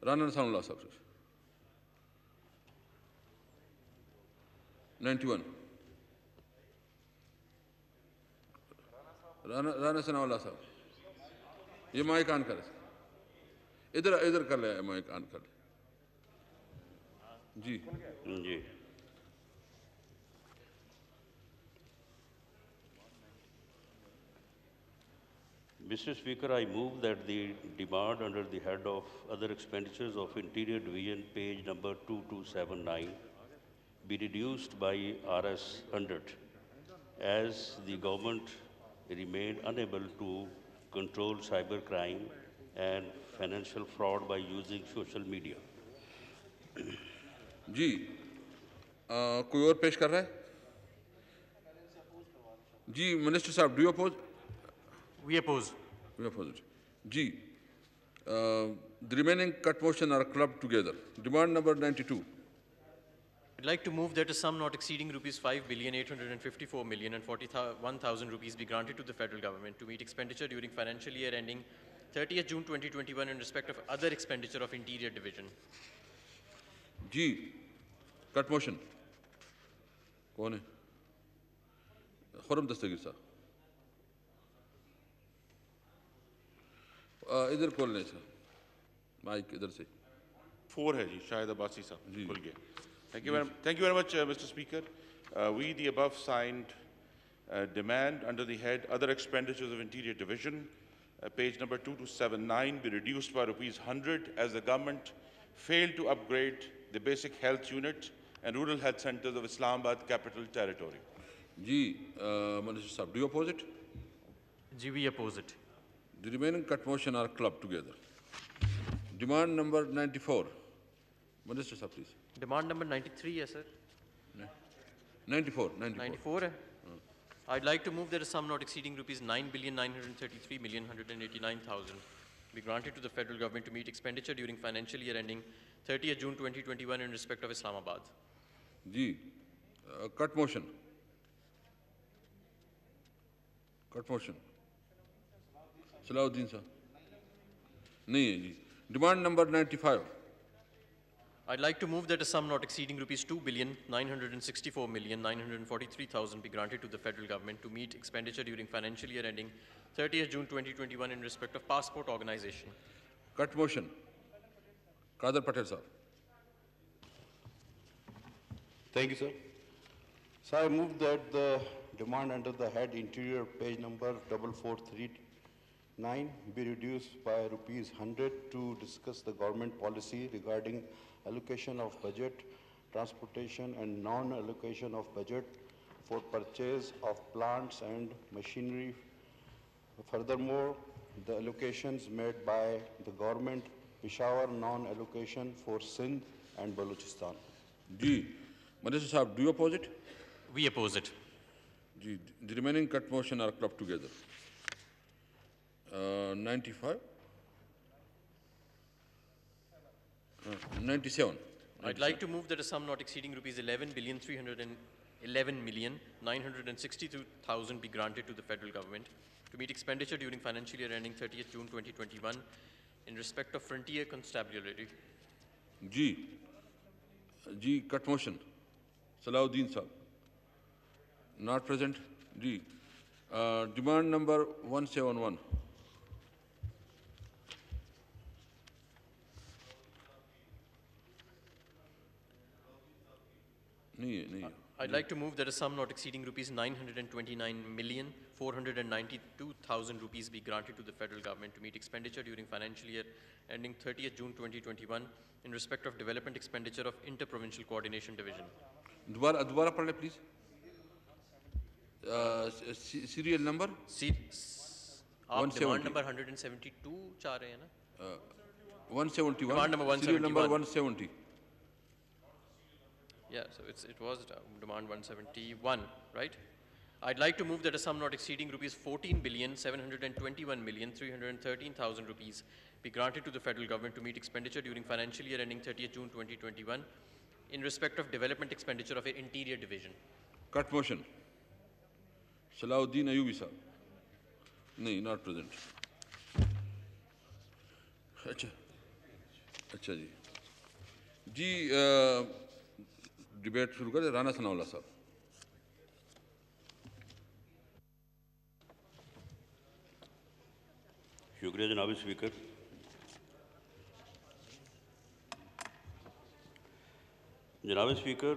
Rana Sanullah Sahib. 91. Rana Sanullah Sahib. ये mic on कर इधर इधर कर ले माइक ऑन कर जी जी Mr. Speaker, I move that the demand under the head of other expenditures of Interior Division, page number 2279, be reduced by Rs 100, as the government remained unable to control cybercrime and financial fraud by using social media. जी कोई और पेश कर रहा है जी minister साहब do you oppose We oppose. We oppose it. G. The remaining cut motion are clubbed together. Demand number 92. I'd like to move that a sum not exceeding rupees 5,854,041,000 rupees be granted to the federal government to meet expenditure during financial year ending 30th June 2021 in respect of other expenditure of Interior Division. G. Cut motion. कौन है? खुरम दस्तगीर साहब. इधर खोल लें sir mic इधर से 4 है जी शायद अब्बासी साहब खुल गया Thank you very much, Mr. Speaker. We, the above signed, demand under the head Other Expenditures of Interior Division, page number 2279, be reduced by rupees 100 as the government failed to upgrade the basic health unit and rural health centers of Islamabad capital territory. Ji Minister Sahib, do you oppose it? G, we oppose it. The remaining cut motion are clubbed together. Demand number 94. Minister Sahib, please. Demand number 93, yes, sir. 94. 94 hai. I'd like to move that a sum not exceeding rupees 9,933,189,000 be granted to the federal government to meet expenditure during financial year ending 30th June 2021 in respect of Islamabad. Ji, cut motion. Cut motion. Salahuddin sir. नहीं है जी. Demand number 95. I'd like to move that a sum not exceeding rupees 2,964,943,000 be granted to the federal government to meet expenditure during financial year ending 30th June 2021 in respect of passport organization. Cut motion. Kader Patel sir. Thank you, sir. So I move that the demand under the head Interior, page number 4439, be reduced by rupees 100 to discuss the government policy regarding allocation of budget, transportation and non-allocation of budget for purchase of plants and machinery. Furthermore, the allocations made by the government, Peshawar non-allocation for Sindh and Balochistan. Ji, Minister Sahib, do you oppose it? We oppose it. Ji, the remaining cut motion are clubbed together. 95. 97. I'd like to move that a sum not exceeding rupees 11,311,962,000 be granted to the federal government to meet expenditure during financial year ending 30th June 2021 in respect of frontier constabulary. G. Cut motion. Salahuddin sahab. Not present. G. Demand number 171. I'd like to move that a sum not exceeding rupees 929,492,000 rupees be granted to the federal government to meet expenditure during financial year ending 30th June 2021 in respect of development expenditure of Inter-Provincial Coordination Division. दोबारा पढ़ ले please. Serial number? आप demand number 172 चाह रहे हैं ना? 171. Demand number 171. Serial number 170. Yeah, so it was demand 171, right? I'd like to move that a sum not exceeding rupees 14,721,313,000 rupees be granted to the federal government to meet expenditure during financial year ending 30th June 2021 in respect of development expenditure of Interior Division. Cut motion. Salahuddin Ayubi sir. No, not present. अच्छा अच्छा जी जी debate शुरू करें। राना सनाउल्लाह साहब। शुक्रिया जनाब speaker. जनाब speaker,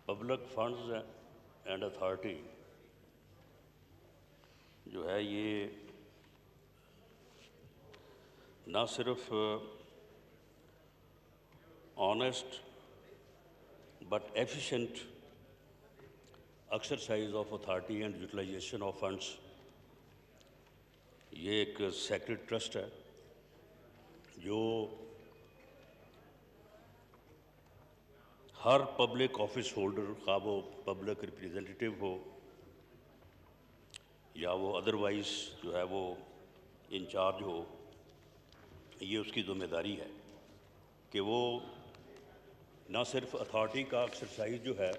public funds and authority जो है ये ना सिर्फ honest but efficient exercise of authority and utilisation of funds, ये एक सेक्रेट ट्रस्ट है जो हर पब्लिक ऑफिस होल्डर, खा वो पब्लिक रिप्रेजेंटेटिव हो या वो अदरवाइज जो है वो इंचार्ज हो, ये उसकी ज़िम्मेदारी है कि वो ना सिर्फ अथॉरिटी का एक्सरसाइज जो है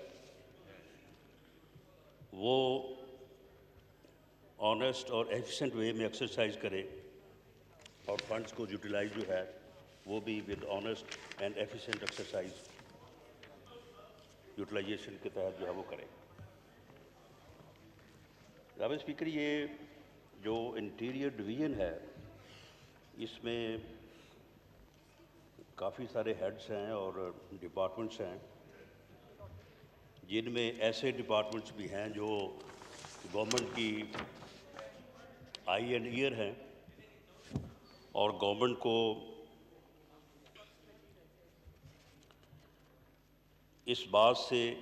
वो ऑनेस्ट और एफिशिएंट वे में एक्सरसाइज करे और फंड्स को यूटिलाइज जो है वो भी with honest and efficient exercise utilisation के तहत जो है वो करे। जनाब स्पीकर, ये जो इंटीरियर डिवीज़न है इसमें काफ़ी सारे हेड्स हैं और डिपार्टमेंट्स हैं, जिनमें ऐसे डिपार्टमेंट्स भी हैं जो गवर्नमेंट की आई एंड ईयर हैं और गवर्नमेंट को इस बात से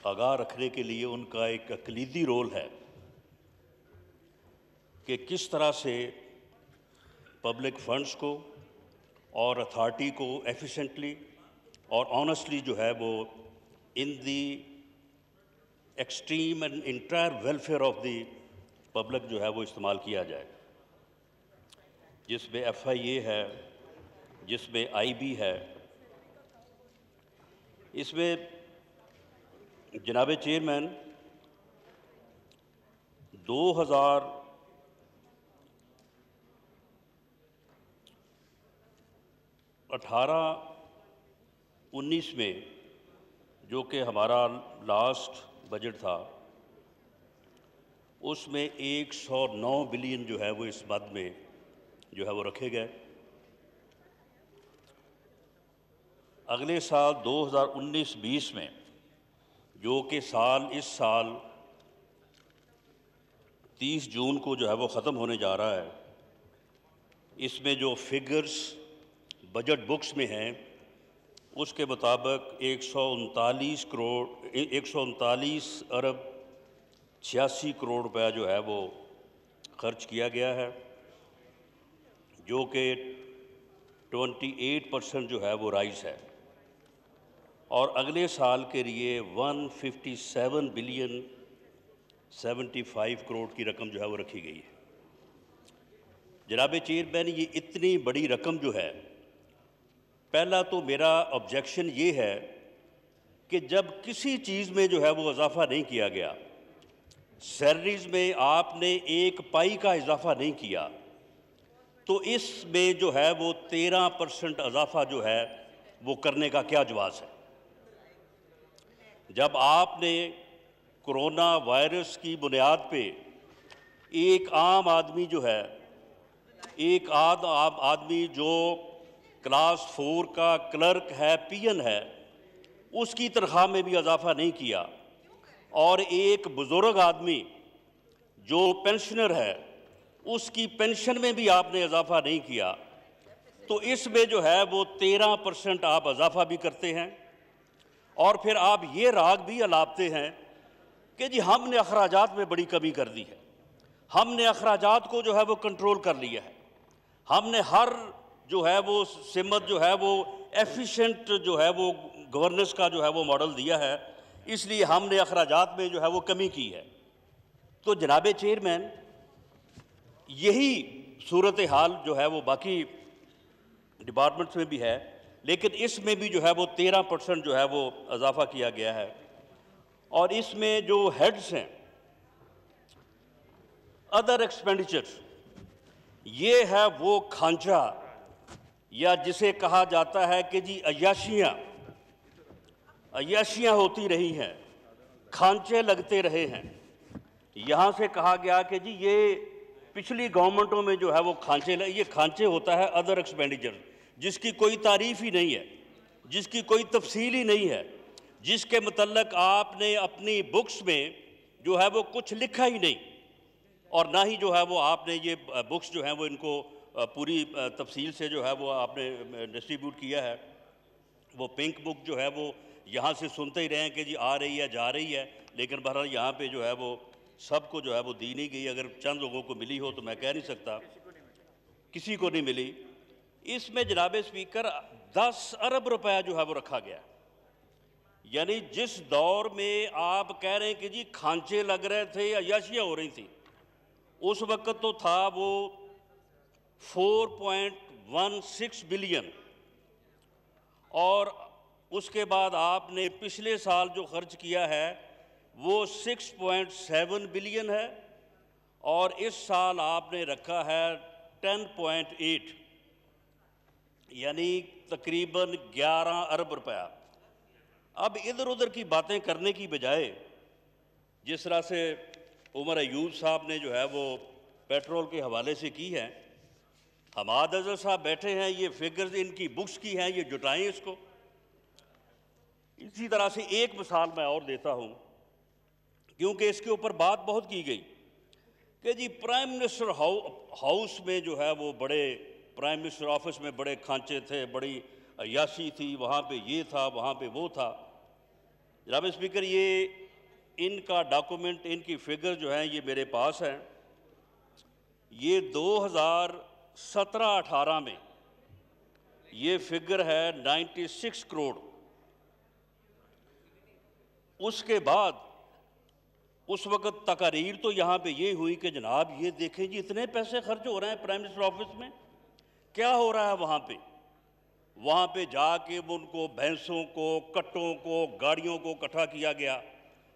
आगाह रखने के लिए उनका एक कलीदी रोल है कि किस तरह से पब्लिक फंड्स को और अथॉरिटी को एफिशिएंटली और ऑनेस्टली जो है वो in the extreme and entire welfare of the public जो है वो इस्तेमाल किया जाए, जिसमें FIA है, जिसमें IB है। इसमें जनाब चेयरमैन 2018-19 में जो कि हमारा लास्ट बजट था, उसमें 109 बिलियन जो है वो इस मद में जो है वो रखे गए। अगले साल 2019-20 में जो कि इस साल 30 जून को जो है वो ख़त्म होने जा रहा है, इसमें जो फिगर्स बजट बुक्स में हैं उसके मुताबिक 139 अरब 86 करोड़ रुपया जो है वो खर्च किया गया है, जो कि 28% जो है वो राइज है। और अगले साल के लिए 157 बिलियन 75 करोड़ की रकम जो है वो रखी गई है। जनाब चेयरमैन, ये इतनी बड़ी रकम जो है, पहला तो मेरा ऑब्जेक्शन ये है कि जब किसी चीज़ में जो है वो इजाफा नहीं किया गया, सैलरीज में आपने 1 पाई का इजाफा नहीं किया, तो इसमें जो है वो 13% इजाफा जो है वो करने का क्या जवाज़ है? जब आपने कोरोना वायरस की बुनियाद पे एक आम आदमी जो है, एक आम आदमी जो क्लास 4 का क्लर्क है, PN है, उसकी तनख्वाह में भी इजाफा नहीं किया, और एक बुज़ुर्ग आदमी जो पेंशनर है उसकी पेंशन में भी आपने इजाफा नहीं किया, तो इसमें जो है वो 13% आप इजाफा भी करते हैं और फिर आप ये राग भी अलापते हैं कि जी हमने अखराजात में बड़ी कमी कर दी है, हमने अखराजात को जो है वो कंट्रोल कर लिया है, हमने हर जो है वो सिमत जो है वो एफिशिएंट जो है वो गवर्नेंस का जो है वो मॉडल दिया है, इसलिए हमने अखराजात में जो है वो कमी की है। तो जनाब चेयरमैन, यही सूरत हाल जो है वो बाकी डिपार्टमेंट्स में भी है, लेकिन इसमें भी जो है वो 13% जो है वो इजाफा किया गया है। और इसमें जो हेड्स हैं अदर एक्सपेंडिचर्स, ये है वो खांचा या जिसे कहा जाता है कि जी अय्याशियाँ होती रही हैं, खांचे लगते रहे हैं। यहाँ से कहा गया कि जी ये पिछली गवर्नमेंटों में जो है वो ये खांचे होता है अदर एक्सपेंडिचर, जिसकी कोई तारीफ ही नहीं है, जिसकी कोई तफसील ही नहीं है, जिसके मुतल्लक आपने अपनी बुक्स में जो है वो कुछ लिखा ही नहीं, और ना ही जो है वो आपने ये बुक्स जो हैं वो इनको पूरी तफसील से जो है वो आपने डिस्ट्रीब्यूट किया है। वो पिंक बुक जो है वो यहाँ से सुनते ही रहे हैं कि जी आ रही है, जा रही है, लेकिन बहरहाल यहाँ पे जो है वो सबको जो है वो दी नहीं गई। अगर चंद लोगों को मिली हो तो मैं कह नहीं सकता, किसी को नहीं मिली। इसमें जनाब स्पीकर 10 अरब रुपया जो है वो रखा गया। यानी जिस दौर में आप कह रहे हैं कि जी खांचे लग रहे थे, अय्याशियाँ हो रही थी, उस वक्त तो था वो 4.16 बिलियन, और उसके बाद आपने पिछले साल जो खर्च किया है वो 6.7 बिलियन है, और इस साल आपने रखा है 10.8, यानी तकरीबन 11 अरब रुपया। अब इधर उधर की बातें करने की बजाय जिस तरह से उमर अयूब साहब ने जो है वो पेट्रोल के हवाले से की है, हमाद अजहर साहब बैठे हैं, ये फिगर्स इनकी बुक्स की हैं, ये जुटाएं इसको। इसी तरह से एक मिसाल मैं और देता हूँ, क्योंकि इसके ऊपर बात बहुत की गई कि जी प्राइम मिनिस्टर हाउस में जो है वो बड़े, प्राइम मिनिस्टर ऑफिस में बड़े खांचे थे, बड़ी अय्याशी थी, वहाँ पे ये था, वहाँ पे वो था। जनाब स्पीकर, ये इनका डॉक्यूमेंट, इनकी फिगर जो है ये मेरे पास है। ये 2017-18 में ये फिगर है 96 करोड़। उसके बाद उस वक्त तकारीर तो यहाँ पे ये हुई कि जनाब ये देखें जी इतने पैसे खर्च हो रहे हैं प्राइम मिनिस्टर ऑफिस में, क्या हो रहा है वहाँ पे। वहाँ पे जाके उनको भैंसों को, कट्टों को, गाड़ियों को इकट्ठा किया गया,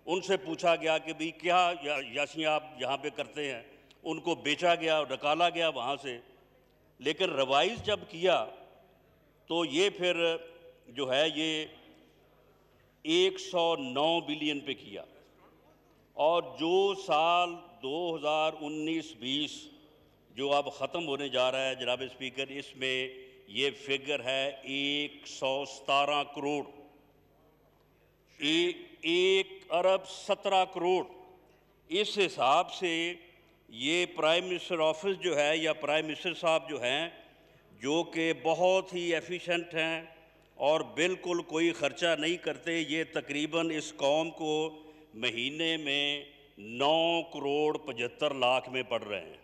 उनसे पूछा गया कि भाई क्या याशियाँ आप यहाँ पे करते हैं, उनको बेचा गया, निकाला गया वहाँ से। लेकिन रिवाइज जब किया तो ये फिर जो है ये 109 बिलियन पे किया, और जो साल 2019-20 जो अब ख़त्म होने जा रहा है जनाब स्पीकर, इसमें ये फिगर है 117 करोड़, 1 अरब 17 करोड़। इस हिसाब से ये प्राइम मिनिस्टर ऑफिस जो है या प्राइम मिनिस्टर साहब जो हैं, जो कि बहुत ही एफिशिएंट हैं और बिल्कुल कोई ख़र्चा नहीं करते, ये तकरीबन इस कौम को महीने में 9 करोड़ 75 लाख में पड़ रहे हैं।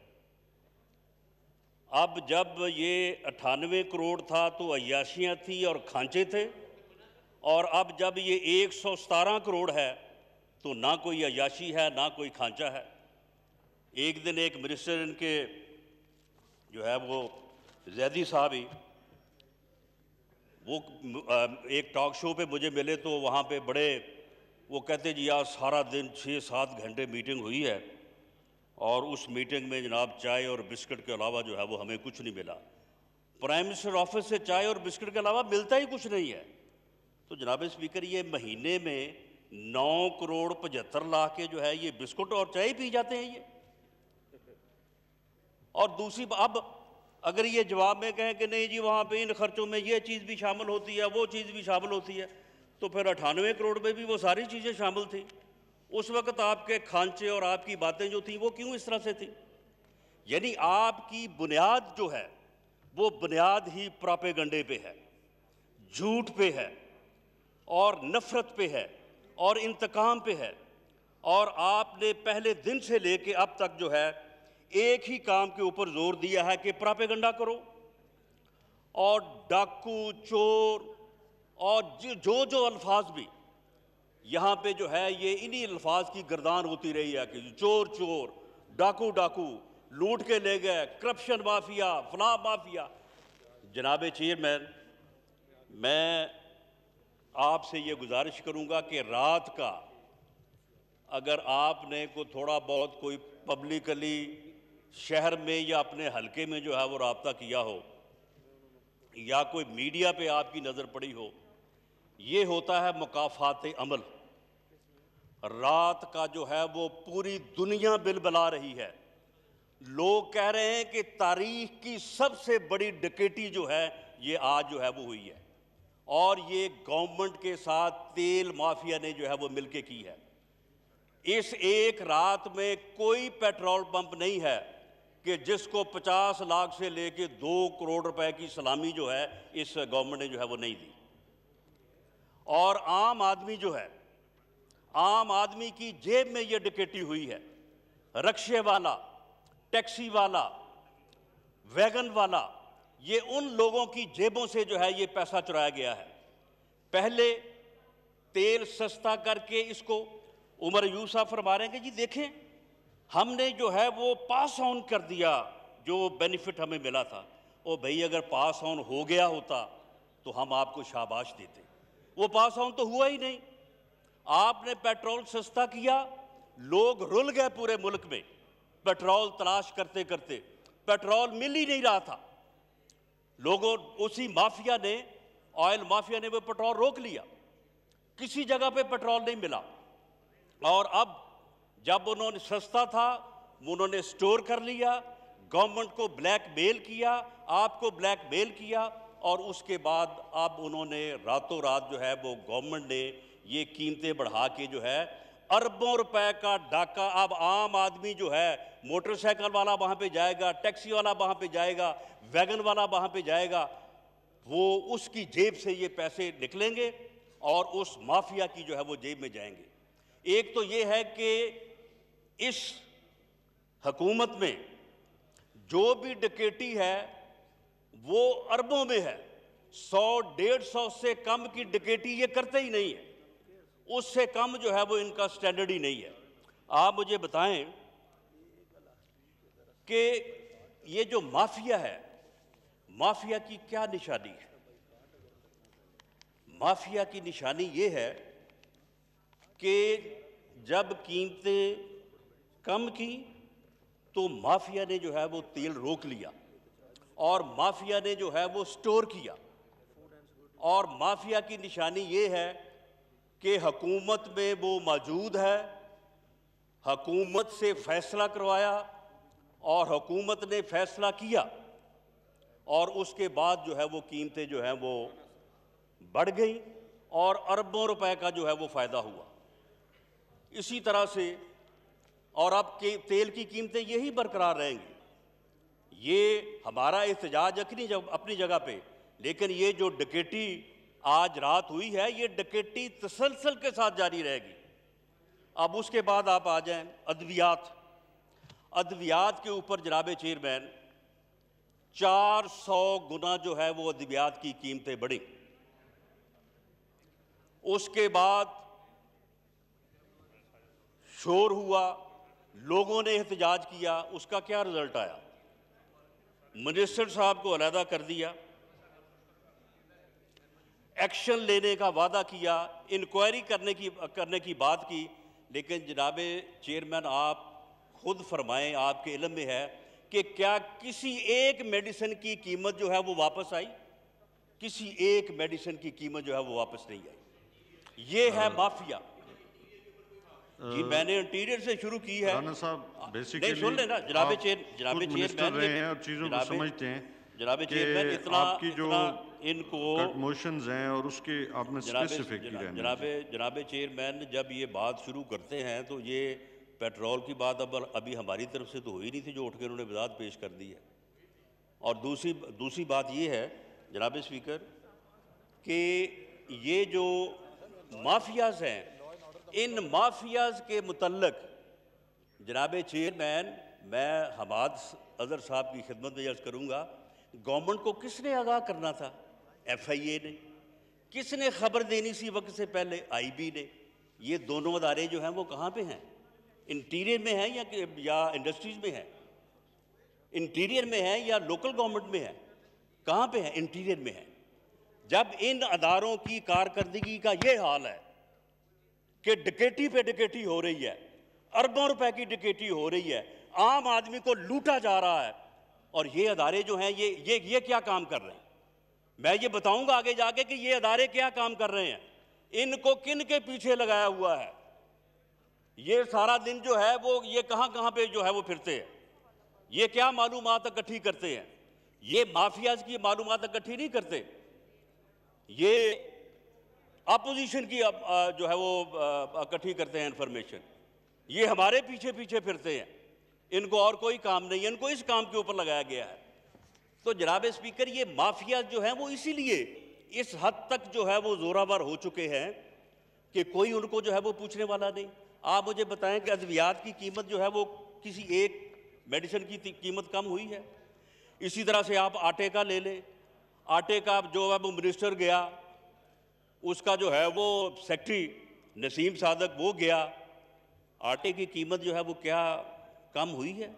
अब जब ये 98 करोड़ था तो अय्याशियाँ थी और खांचे थे, और अब जब ये 117 करोड़ है तो ना कोई अय्याशी है ना कोई खांचा है। एक दिन एक मिनिस्टर इनके जो है वो जैदी साहब ही, वो एक टॉक शो पे मुझे मिले तो वहाँ पे बड़े वो कहते जी आज सारा दिन 6-7 घंटे मीटिंग हुई है, और उस मीटिंग में जनाब चाय और बिस्किट के अलावा जो है वो हमें कुछ नहीं मिला। प्राइम मिनिस्टर ऑफिस से चाय और बिस्किट के अलावा मिलता ही कुछ नहीं है। तो जनाब स्पीकर, ये महीने में 9 करोड़ 75 लाख के जो है ये बिस्कुट और चाय पी जाते हैं ये। और दूसरी अब अगर ये जवाब में कहें कि नहीं जी वहाँ पे इन खर्चों में ये चीज़ भी शामिल होती है, वो चीज़ भी शामिल होती है, तो फिर 98 करोड़ में भी वो सारी चीज़ें शामिल थी। उस वक्त आपके खांचे और आपकी बातें जो थी वो क्यों इस तरह से थी। यानी आपकी बुनियाद जो है वो बुनियाद ही प्रोपेगंडे पे है, झूठ पे है, और नफरत पे है, और इंतकाम पे है। और आपने पहले दिन से लेके अब तक जो है एक ही काम के ऊपर जोर दिया है कि प्रोपेगंडा करो, और डाकू, चोर, और जो अल्फाज भी यहाँ पे जो है ये इन्हीं अल्फाज की गर्दान होती रही है कि चोर चोर, डाकू डाकू, लूट के ले गए, करप्शन माफिया, फलाह माफिया। जनाब चेयरमैन, मैं आपसे ये गुजारिश करूँगा कि रात का अगर आपने को थोड़ा बहुत कोई पब्लिकली शहर में या अपने हलके में जो है वो राब्ता किया हो या कोई मीडिया पे आपकी नज़र पड़ी हो, ये होता है मुकाफात अमल। रात का जो है वो पूरी दुनिया बिलबिला रही है। लोग कह रहे हैं कि तारीख की सबसे बड़ी डकैती जो है ये आज जो है वो हुई है, और ये गवर्नमेंट के साथ तेल माफिया ने जो है वो मिलके की है। इस एक रात में कोई पेट्रोल पंप नहीं है कि जिसको 50 लाख से लेके 2 करोड़ रुपए की सलामी जो है इस गवर्नमेंट ने जो है वो नहीं दी। और आम आदमी जो है, आम आदमी की जेब में ये डकैती हुई है। रक्शे वाला, टैक्सी वाला, वैगन वाला, ये उन लोगों की जेबों से जो है ये पैसा चुराया गया है। पहले तेल सस्ता करके इसको उमर यूसुफ फरमा रहे हैं कि जी देखें, हमने जो है वो पास ऑन कर दिया जो बेनिफिट हमें मिला था। ओ भाई, अगर पास ऑन हो गया होता तो हम आपको शाबाश देते। वो पास ऑन तो हुआ ही नहीं। आपने पेट्रोल सस्ता किया, लोग रुल गए पूरे मुल्क में पेट्रोल तलाश करते करते। पेट्रोल मिल ही नहीं रहा था। लोगों, उसी माफिया ने, ऑयल माफिया ने वो पेट्रोल रोक लिया, किसी जगह पे पेट्रोल नहीं मिला। और अब जब उन्होंने सस्ता था उन्होंने स्टोर कर लिया, गवर्नमेंट को ब्लैकमेल किया, आपको ब्लैकमेल किया, और उसके बाद अब उन्होंने रातों रात जो है वो गवर्नमेंट ने ये कीमतें बढ़ा के जो है अरबों रुपए का डाका। अब आम आदमी जो है, मोटरसाइकिल वाला वहाँ पे जाएगा, टैक्सी वाला वहाँ पे जाएगा, वैगन वाला वहाँ पे जाएगा, वो उसकी जेब से ये पैसे निकलेंगे और उस माफिया की जो है वो जेब में जाएंगे। एक तो ये है कि इस हुकूमत में जो भी डकैती है वो अरबों में है। 100-150 से कम की डकैती ये करते ही नहीं है। उससे कम जो है वो इनका स्टैंडर्ड ही नहीं है। आप मुझे बताएं कि ये जो माफिया है, माफिया की क्या निशानी है? माफिया की निशानी ये है कि जब कीमतें कम की तो माफिया ने जो है वो तेल रोक लिया, और माफिया ने जो है वो स्टोर किया। और माफिया की निशानी ये है कि हुकूमत में वो मौजूद है, हुकूमत से फैसला करवाया और हुकूमत ने फैसला किया, और उसके बाद जो है वो कीमतें जो हैं वो बढ़ गई और अरबों रुपए का जो है वो फ़ायदा हुआ। इसी तरह से और अब के तेल की कीमतें यही बरकरार रहेंगी। ये हमारा एहतजाज अपनी जगह पे, लेकिन ये जो डकैती आज रात हुई है, ये डकैती तसलसल के साथ जारी रहेगी। अब उसके बाद आप आ जाएं अद्वियात। अद्वियात के ऊपर जनाब चेयरमैन 400 गुना जो है वो अद्वियात की कीमतें बढ़ी। उसके बाद शोर हुआ, लोगों ने एहतजाज किया, उसका क्या रिजल्ट आया? मिनिस्टर साहब को अलहदा कर दिया, एक्शन लेने का वादा किया, इंक्वायरी करने की बात की। लेकिन जनाब चेयरमैन आप खुद फरमाएं, आपके इल्म में है कि क्या किसी एक मेडिसिन की कीमत जो है वो वापस आई? किसी एक मेडिसिन की कीमत जो है वो वापस नहीं आई। ये है माफिया जी। मैंने इंटीरियर से शुरू की है। राणा साहब, बेसिकली सुन लेना जनाब चेयरमैन रहे हैं और चीजों को समझते हैं। जनाब चेयरमैन इतना आपकी जो इनको मोशंस हैं और उसके आपने स्पेसिफिक की रहने। जनाब चेयरमैन जब ये बात शुरू करते हैं तो ये पेट्रोल की बात अब अभी हमारी तरफ से तो हुई नहीं थी, जो उठ के उन्होंने वजाहत पेश कर दी है। और दूसरी बात ये है जनाब स्पीकर कि ये जो माफियाज हैं, इन माफियाज के मुतल्लक जनाब चेयरमैन मैं हमाद अजहर साहब की खिदमत में अर्ज करूँगा, गवर्नमेंट को किसने आगाह करना था? FIA ने। किसने खबर देनी सी वक्त से पहले? IB ने। ये दोनों अदारे जो हैं वो कहाँ पे हैं? इंटीरियर में हैं या इंडस्ट्रीज में हैं? इंटीरियर में हैं या लोकल गवर्नमेंट में है? कहाँ पे है? इंटीरियर में है। जब इन अदारों की कारकर्दगी का ये हाल है कि डकैती पे डकैती हो रही है, अरबों रुपए की डकैती हो रही है, आम आदमी को लूटा जा रहा है। और ये अदारे जो हैं ये क्या काम कर रहे हैं? मैं ये बताऊंगा आगे जाके कि ये अदारे क्या काम कर रहे हैं, इनको किन के पीछे लगाया हुआ है। ये सारा दिन जो है वो ये कहां पे जो है वो फिरते हैं, ये क्या मालूमात इकट्ठी करते हैं? ये माफियाज की मालूमात इकट्ठी नहीं करते, ये अपोजिशन की जो है वो इकट्ठी करते हैं इंफॉर्मेशन। ये हमारे पीछे पीछे फिरते हैं, इनको और कोई काम नहीं है, इनको इस काम के ऊपर लगाया गया है। तो जनाब स्पीकर, ये माफियाज जो हैं वो इसीलिए इस हद तक जो है वो जोरावर हो चुके हैं कि कोई उनको जो है वो पूछने वाला नहीं। आप मुझे बताएं कि अद्वियात की कीमत जो है वो किसी एक मेडिसिन की कीमत कम हुई है? इसी तरह से आप आटे का ले लें, आटे का जो है वो मिनिस्टर गया, उसका जो है वो सेक्रेटरी नसीम सादक वो गया, आटे की कीमत जो है वो क्या कम हुई है?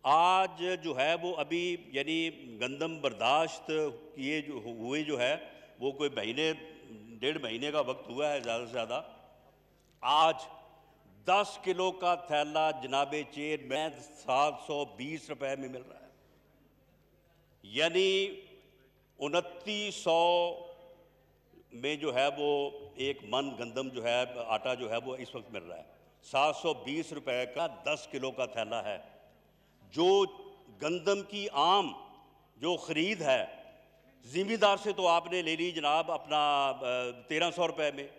आज जो है वो अभी यानी गंदम बर्दाश्त किए जो हुए जो है वो कोई महीने 1.5 महीने का वक्त हुआ है ज़्यादा से ज़्यादा। आज 10 किलो का थैला जनाबे चेयरमैन 720 रुपए में मिल रहा है, यानी 2900 में जो है वो एक मन गंदम जो है आटा जो है वो इस वक्त मिल रहा है। 720 रुपए का 10 किलो का थैला है। जो गंदम की आम जो ख़रीद है ज़िम्मेदार से तो आपने ले ली जनाब अपना 1300 रुपए में,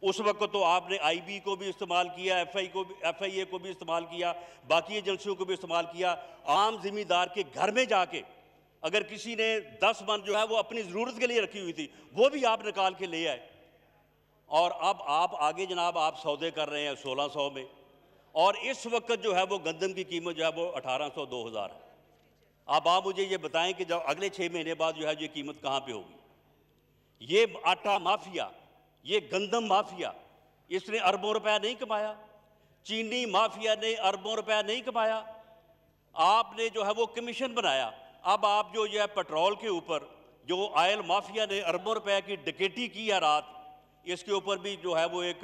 उस वक्त तो आपने IB को भी इस्तेमाल किया, FIA को भी इस्तेमाल किया, बाकी एजेंसियों को भी इस्तेमाल किया। आम ज़िम्मेदार के घर में जाके अगर किसी ने 10 मन जो है वो अपनी ज़रूरत के लिए रखी हुई थी वो भी आप निकाल के ले आए, और अब आप आगे जनाब आप सौदे कर रहे हैं 1600 में, और इस वक्त जो है वो गंदम की कीमत जो है वो 1800-2000 है। अब आप मुझे ये बताएं कि जब अगले 6 महीने बाद जो है ये कीमत कहाँ पे होगी? ये आटा माफिया, ये गंदम माफिया, इसने अरबों रुपया नहीं कमाया? चीनी माफिया ने अरबों रुपया नहीं कमाया? आपने जो है वो कमीशन बनाया। अब आप जो है पेट्रोल के ऊपर जो ऑयल माफिया ने अरबों रुपए की डकैती की है रात, इसके ऊपर भी जो है वो एक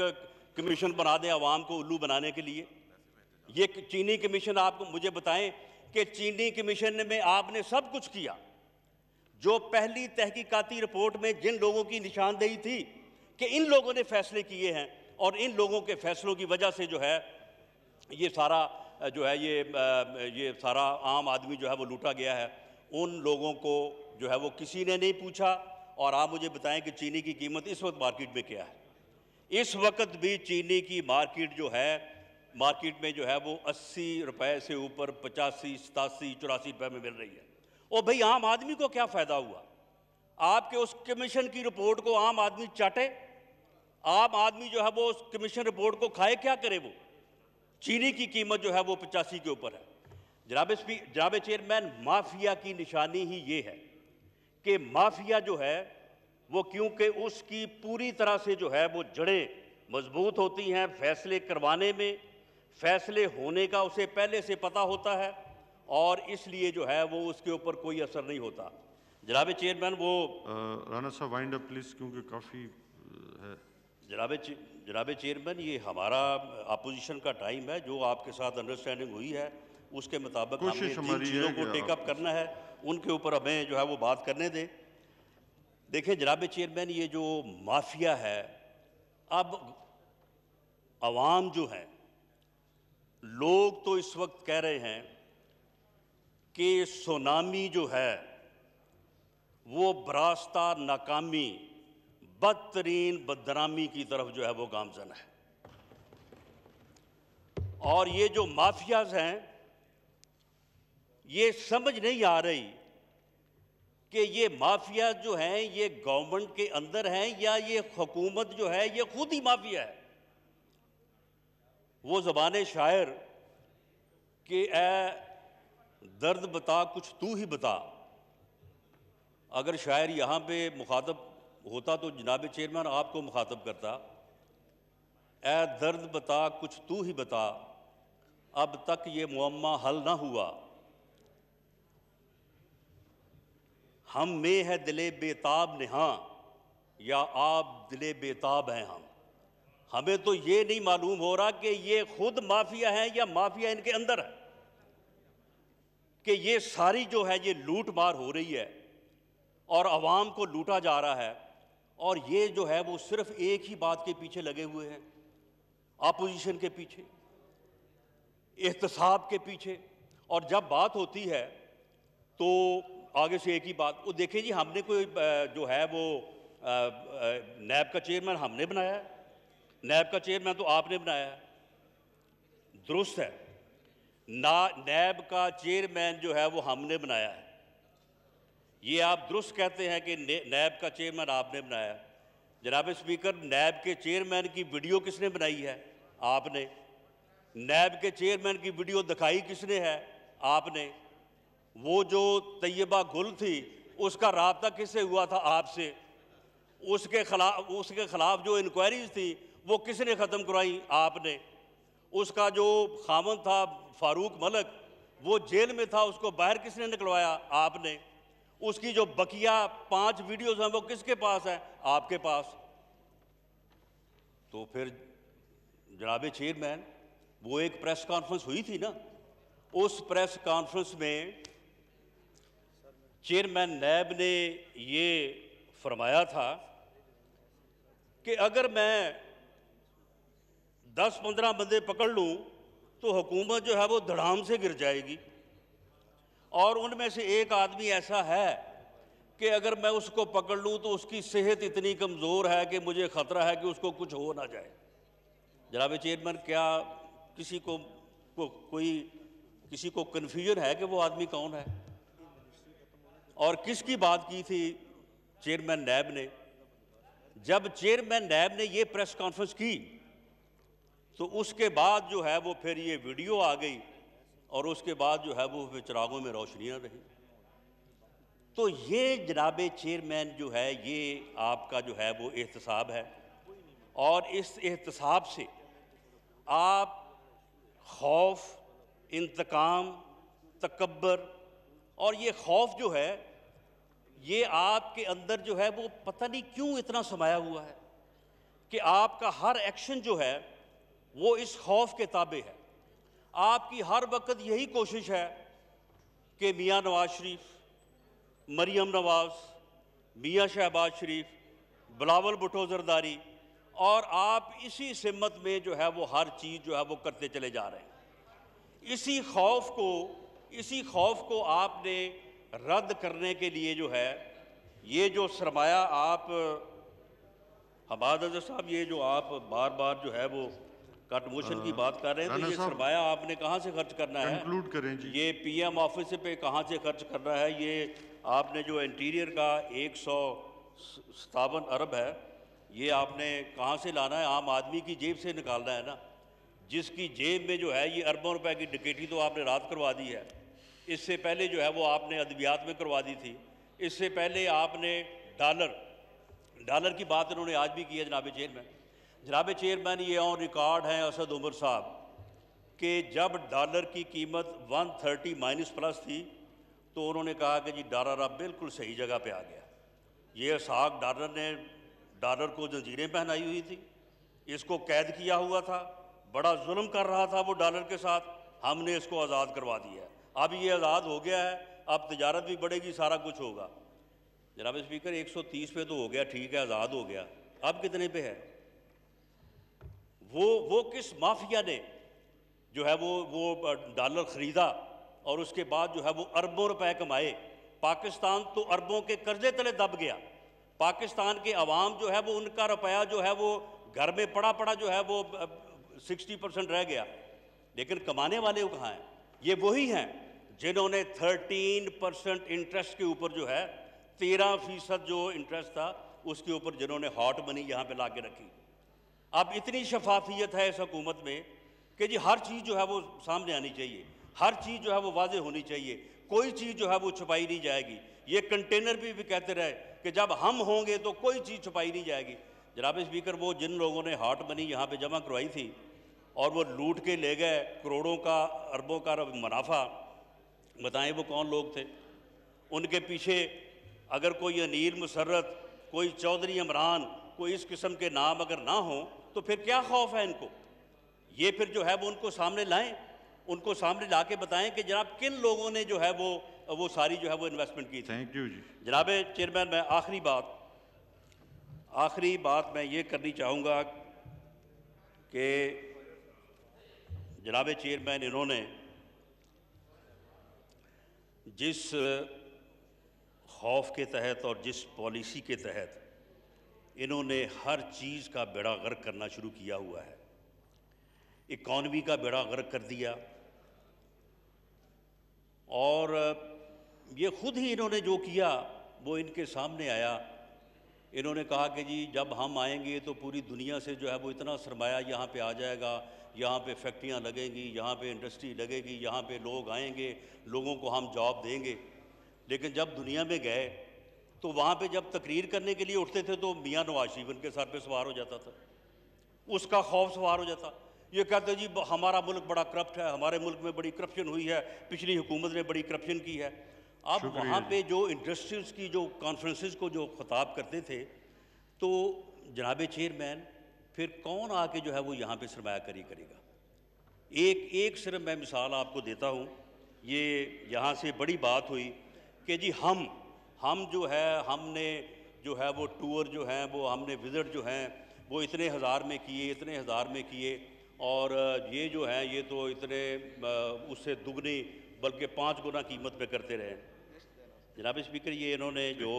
कमीशन बना दें आवाम को उल्लू बनाने के लिए। ये चीनी कमीशन, आपको मुझे बताएं कि चीनी कमीशन में आपने सब कुछ किया। जो पहली तहकीकाती रिपोर्ट में जिन लोगों की निशानदेही थी कि इन लोगों ने फैसले किए हैं और इन लोगों के फैसलों की वजह से जो है ये सारा जो है ये सारा आम आदमी जो है वो लूटा गया है, उन लोगों को जो है वो किसी ने नहीं पूछा। और आप मुझे बताएं कि चीनी की कीमत इस वक्त मार्केट में क्या है? इस वक्त भी चीनी की मार्केट जो है, मार्केट में जो है वो 80 रुपए से ऊपर 85, 87, 84 रुपए में मिल रही है। और भाई आम आदमी को क्या फ़ायदा हुआ? आपके उस कमीशन की रिपोर्ट को आम आदमी चाटे, आम आदमी जो है वो उस कमीशन रिपोर्ट को खाए, क्या करे? वो चीनी की कीमत जो है वो 85 के ऊपर है। जनाब चेयरमैन, माफिया की निशानी ही ये है कि माफिया जो है वो क्योंकि उसकी पूरी तरह से जो है वो जड़ें मजबूत होती हैं, फैसले करवाने में, फैसले होने का उसे पहले से पता होता है, और इसलिए जो है वो उसके ऊपर कोई असर नहीं होता। जनाब चेयरमैन, वो राणा साहब वाइंड अप प्लीज, क्योंकि काफ़ी है। जनाब चेयरमैन, ये हमारा अपोजिशन का टाइम है। जो आपके साथ अंडरस्टैंडिंग हुई है उसके मुताबिक हमने जिन चीज़ों को टेकअप करना है उनके ऊपर हमें जो है वो बात करने दें। देखें जनाब चेयरमैन, ये जो माफिया है, अब आवाम जो है, लोग तो इस वक्त कह रहे हैं कि सुनामी जो है वो बरास्ता नाकामी, बदतरीन बदनामी की तरफ जो है वो गामजन है। और ये जो माफियाज हैं, ये समझ नहीं आ रही कि ये माफिया जो हैं ये गवर्नमेंट के अंदर हैं या ये हुकूमत जो है ये खुद ही माफिया है। वो ज़बान शायर कि ए दर्द बता कुछ तू ही बता, अगर शायर यहाँ पे मुखातब होता तो जनाब चेयरमैन आपको मुखातब करता, ए दर्द बता कुछ तू ही बता, अब तक ये मुअम्मा हल ना हुआ, हम में है दिले बेताब निहा या आप दिले बेताब हैं हमें तो ये नहीं मालूम हो रहा कि ये खुद माफिया हैं या माफिया इनके अंदर है, कि ये सारी जो है ये लूट मार हो रही है और आवाम को लूटा जा रहा है, और ये जो है वो सिर्फ एक ही बात के पीछे लगे हुए हैं, अपोजिशन के पीछे, एहतसाब के पीछे। और जब बात होती है तो आगे से एक ही बात, वो देखें जी हमने कोई जो है वो नैब का चेयरमैन हमने बनाया है, नैब का चेयरमैन तो आपने बनाया है, दुरुस्त है ना, नैब का चेयरमैन जो है वो हमने बनाया है, ये आप दुरुस्त कहते हैं कि नैब का चेयरमैन आपने बनाया। जनाब स्पीकर, नैब के चेयरमैन की वीडियो किसने बनाई है? आपने। नैब के चेयरमैन की वीडियो दिखाई किसने है? आपने। वो जो तैयबा गुल थी उसका राब्ता किससे हुआ था? आपसे। उसके खिलाफ जो इंक्वायरीज थी वो किसने ख़त्म करवाई? आपने। उसका जो खामन था फारूक मलक, वो जेल में था, उसको बाहर किसने निकलवाया? आपने। उसकी जो बकिया 5 वीडियोस हैं वो किसके पास है? आपके पास। तो फिर जनाब चेयरमैन, वो एक प्रेस कॉन्फ्रेंस हुई थी ना, उस प्रेस कॉन्फ्रेंस में चेयरमैन नैब ने ये फरमाया था कि अगर मैं 10-15 बंदे पकड़ लूं तो हुकूमत जो है वो धड़ाम से गिर जाएगी, और उनमें से एक आदमी ऐसा है कि अगर मैं उसको पकड़ लूं तो उसकी सेहत इतनी कमज़ोर है कि मुझे ख़तरा है कि उसको कुछ हो ना जाए। जनाब चेयरमैन, क्या किसी को कन्फ्यूजन है कि वो आदमी कौन है और किसकी बात की थी चेयरमैन नैब ने? जब चेयरमैन नैब ने ये प्रेस कॉन्फ्रेंस की तो उसके बाद जो है वो फिर ये वीडियो आ गई, और उसके बाद जो है वो फिर चिरागों में रोशनियां रही। तो ये जनाब चेयरमैन जो है ये आपका जो है वो एहतसाब है, और इस एहतसाब से आप खौफ, इंतकाम, तकब्बर, और ये खौफ जो है ये आपके अंदर जो है वो पता नहीं क्यों इतना समाया हुआ है कि आपका हर एक्शन जो है वो इस खौफ के ताबे है। आपकी हर वक्त यही कोशिश है कि मियाँ नवाज शरीफ, मरियम नवाज, मियाँ शहबाज शरीफ, बिलावल भुट्टो जरदारी, और आप इसी सिमत में जो है वो हर चीज़ जो है वो करते चले जा रहे हैं। इसी खौफ को आपने रद्द करने के लिए जो है ये जो सरमाया आप हमाद अजहर साहब, ये जो आप बार बार जो है वो कट मोशन की बात कर रहे हैं, तो ये सरमाया आपने कहाँ से खर्च करना है? कंक्लूड करें जी। ये पीएम ऑफिस पे कहाँ से खर्च करना है? ये आपने जो इंटीरियर का 157 अरब है, ये आपने कहाँ से लाना है? आम आदमी की जेब से निकालना है ना, जिसकी जेब में जो है ये अरबों रुपए की डकैती तो आपने रात करवा दी है। इससे पहले जो है वो आपने अदवियात में करवा दी थी। इससे पहले आपने डॉलर की बात इन्होंने आज भी की है जनाब चेयरमैन, ये ऑन रिकॉर्ड हैं असद उमर साहब कि जब डॉलर की कीमत 130 माइनस प्लस थी तो उन्होंने कहा कि जी डॉलर अब बिल्कुल सही जगह पे आ गया। ये साग डॉलर को जंजीरें पहनाई हुई थी, इसको कैद किया हुआ था, बड़ा जुल्म कर रहा था वो डॉलर के साथ, हमने इसको आज़ाद करवा दिया है। अब ये आज़ाद हो गया है, अब तिजारत भी बढ़ेगी, सारा कुछ होगा। जनाब स्पीकर, 130 पे तो हो गया, ठीक है, आज़ाद हो गया, अब कितने पे है? वो किस माफिया ने जो है वो डॉलर ख़रीदा और उसके बाद जो है वो अरबों रुपए कमाए? पाकिस्तान तो अरबों के कर्जे तले दब गया। पाकिस्तान के अवाम जो है वो उनका रुपया जो है वो घर में पड़ा जो है वो 60% रह गया, लेकिन कमाने वाले वो कहाँ हैं? ये वही हैं जिन्होंने 13% इंटरेस्ट के ऊपर जो है 13% जो इंटरेस्ट था उसके ऊपर जिन्होंने हॉट मनी यहाँ पे ला के रखी। अब इतनी शफाफियत है इस हुकूमत में कि जी हर चीज़ जो है वो सामने आनी चाहिए, हर चीज़ जो है वो वाज़े होनी चाहिए, कोई चीज़ जो है वो छुपाई नहीं जाएगी। ये कंटेनर भी कहते रहे कि जब हम होंगे तो कोई चीज़ छुपाई नहीं जाएगी। जनाब स्पीकर, वो जिन लोगों ने हॉट मनी यहाँ पे जमा करवाई थी और वो लूट के ले गए करोड़ों का, अरबों का मुनाफा, बताएं वो कौन लोग थे? उनके पीछे अगर कोई अनील मुसर्रत, कोई चौधरी इमरान, कोई इस किस्म के नाम अगर ना हो तो फिर क्या खौफ है इनको? ये फिर जो है वो उनको सामने लाएं, उनको सामने ला के बताएं कि जनाब किन लोगों ने जो है वो सारी जो है वो इन्वेस्टमेंट की थी। थैंक यू जी। जनाब चेयरमैन, मैं आखिरी बात मैं ये करनी चाहूँगा कि जनाब चेयरमैन, इन्होंने जिस खौफ के तहत और जिस पॉलिसी के तहत इन्होंने हर चीज़ का बेड़ा गर्क करना शुरू किया हुआ है, इकॉनमी का बेड़ा गर्क कर दिया, और ये खुद ही इन्होंने जो किया वो इनके सामने आया। इन्होंने कहा कि जी जब हम आएंगे तो पूरी दुनिया से जो है वो इतना सरमाया यहाँ पे आ जाएगा, यहाँ पे फैक्ट्रियाँ लगेंगी, यहाँ पे इंडस्ट्री लगेगी, यहाँ पे लोग आएंगे, लोगों को हम जॉब देंगे। लेकिन जब दुनिया में गए तो वहाँ पे जब तकरीर करने के लिए उठते थे तो मियाँ नवाज शरीफ उनके सर पे सवार हो जाता था, उसका खौफ सवार हो जाता। ये कहते जी हमारा मुल्क बड़ा करप्ट है, हमारे मुल्क में बड़ी करप्शन हुई है, पिछली हुकूमत ने बड़ी करप्शन की है। अब वहाँ पे जो इंडस्ट्रीज की जो कॉन्फ्रेंसेस को जो खिताब करते थे, तो जनाब चेयरमैन फिर कौन आके जो है वो यहाँ पे सरमायाकारी करेगा? एक सिर्फ मैं मिसाल आपको देता हूँ। ये यहाँ से बड़ी बात हुई कि जी हम जो है हमने जो है वो टूर जो हैं वो हमने विज़िट जो हैं वो इतने हज़ार में किए, और ये जो है ये तो इतने उससे दुगनी बल्कि 5 गुना कीमत पे करते रहे। जनाब स्पीकर, ये इन्होंने जो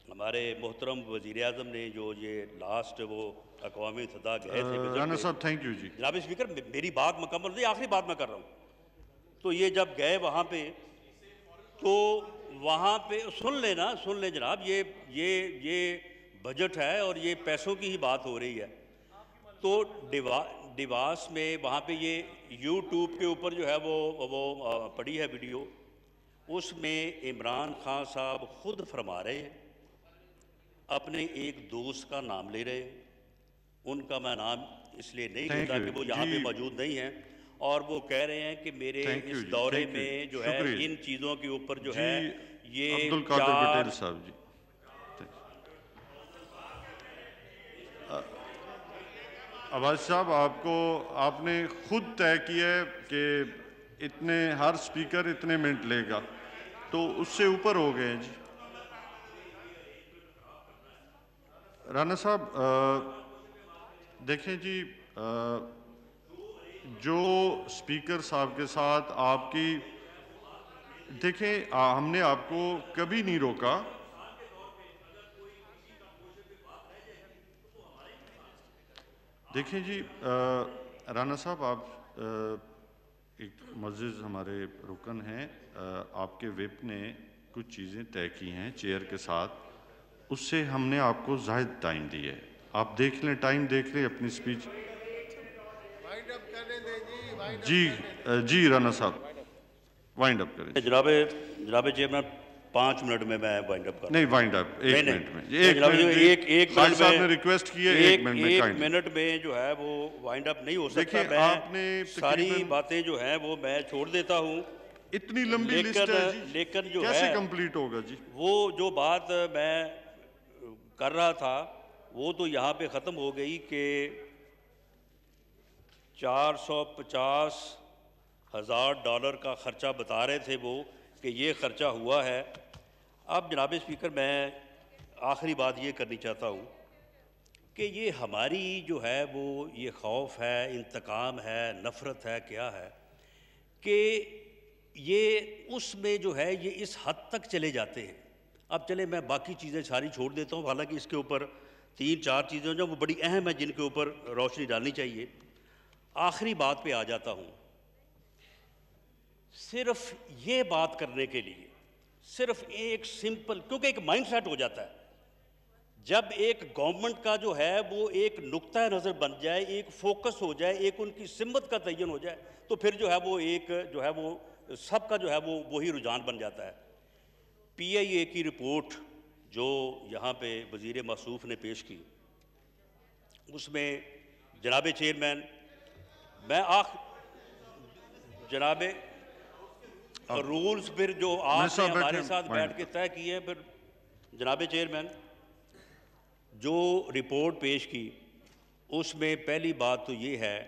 हमारे मोहतरम वज़ीर आज़म ने जो ये लास्ट वो अक़वामी सतह गए थे राणा साहब, थैंक यू जी। जनाब स्पीकर, मेरी बात मुकम्मल नहीं, आखिरी बात मैं कर रहा हूँ। तो ये जब गए वहाँ पे तो वहाँ पे सुन लें जनाब, ये बजट है और ये पैसों की ही बात हो रही है। तो डिवास में वहाँ पे ये यूट्यूब के ऊपर जो है वो पड़ी है वीडियो, उसमें इमरान खान साहब खुद फरमा रहे हैं, अपने एक दोस्त का नाम ले रहे हैं। उनका मैं नाम इसलिए नहीं लेता कि वो यहाँ पे मौजूद नहीं है, और वो कह रहे हैं कि मेरे इस दौरे में जो है इन चीज़ों के ऊपर जो है ये अब्दुल कादिर पटेल साहब जी। अब्बास साहब, आपने खुद तय किया है कि इतने हर स्पीकर इतने मिनट लेगा, तो उससे ऊपर हो गए जी। राणा साहब देखें जी, जो स्पीकर साहब के साथ आपकी, देखें हमने आपको कभी नहीं रोका। देखिए जी राणा साहब, आप एक मुअज़्ज़िज़ हमारे रुकन हैं, आपके विप ने कुछ चीज़ें तय की हैं चेयर के साथ, उससे हमने आपको ज़ायद टाइम दिया है। आप देख लें, टाइम देख लें अपनी स्पीच। जी राणा साहब, वाइंड अप करें। जनाब चेयरमैन, 5 मिनट में मैं वाइंड अप कर। नहीं, वाइंड अप 1 मिनट में। एक मिनट साहब ने रिक्वेस्ट की है, 1 मिनट में। 1 मिनट में जो है वो वाइंड अप नहीं हो सकता। मैं आपने सारी बातें जो है वो मैं छोड़ देता हूँ। इतनी लंबी लिस्ट है जी, लेकिन जो कैसे है कंप्लीट होगा जी? वो जो बात मैं कर रहा था वो तो यहाँ पे ख़त्म हो गई कि 450,000 डॉलर का ख़र्चा बता रहे थे वो कि ये ख़र्चा हुआ है। अब जनाब स्पीकर, मैं आखिरी बात ये करनी चाहता हूँ कि ये हमारी जो है वो ये खौफ है, इंतकाम है, नफ़रत है, क्या है कि ये उसमें जो है ये इस हद तक चले जाते हैं। अब चले मैं बाकी चीज़ें सारी छोड़ देता हूँ, हालांकि इसके ऊपर 3-4 चीज़ें जो वो बड़ी अहम है जिनके ऊपर रोशनी डालनी चाहिए। आखिरी बात पे आ जाता हूँ। सिर्फ ये बात करने के लिए सिर्फ एक सिंपल, क्योंकि एक माइंड सेट हो जाता है जब एक गवर्नमेंट का जो है वो एक नुक्ता नज़र बन जाए, एक फोकस हो जाए, एक उनकी सिमत का तयन हो जाए, तो फिर जो है वो एक जो है वो सबका जो है वो वही रुझान बन जाता है। PIA की रिपोर्ट जो यहाँ पे वज़ीर मौसूफ ने पेश की, उसमें जनाब चेयरमैन मैं जनाब रूल्स फिर जो आपने हमारे साथ बैठ के तय किए, फिर जनाब चेयरमैन जो रिपोर्ट पेश की उसमें पहली बात तो ये है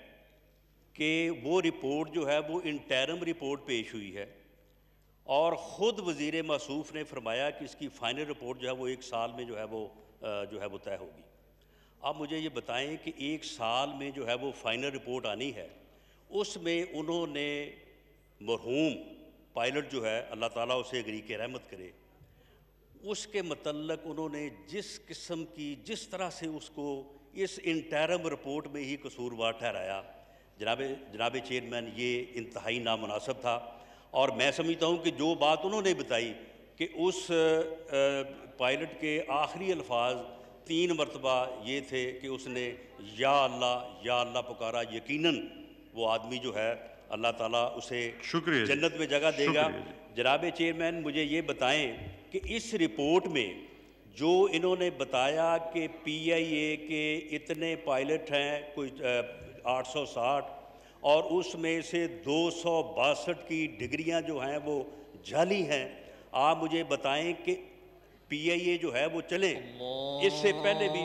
कि वो रिपोर्ट जो है वो इंटरम रिपोर्ट पेश हुई है और ख़ुद वज़ीर मौसूफ़ ने फरमाया कि इसकी फ़ाइनल रिपोर्ट जो है वो 1 साल में जो है वो तय होगी। अब मुझे ये बताएं कि 1 साल में जो है वो फ़ाइनल रिपोर्ट आनी है, उसमें उन्होंने मरहूम पायलट जो है अल्लाह ताला उसे अगरी के रहमत करे, उसके मतलब उन्होंने जिस किस्म की जिस तरह से उसको इस इंटरम रिपोर्ट में ही कसूरवार ठहराया, जनाब चेयरमैन, ये इंतहाई नामुनासिब था। और मैं समझता हूँ कि जो बात उन्होंने बताई कि उस पायलट के आखिरी अल्फाज 3 मरतबा ये थे कि उसने या अल्लाह पुकारा, यकीनन वो आदमी जो है अल्लाह ताला उसे शुक्रिया जन्नत में जगह देगा। शुक्रिया जनाब चेयरमैन, मुझे ये बताएं कि इस रिपोर्ट में जो इन्होंने बताया कि PIA के इतने पायलट हैं, कोई 860, और उसमें से 262 की डिग्रियां जो हैं वो जाली हैं, आप मुझे बताएं कि PIA जो है वो चले, इससे पहले भी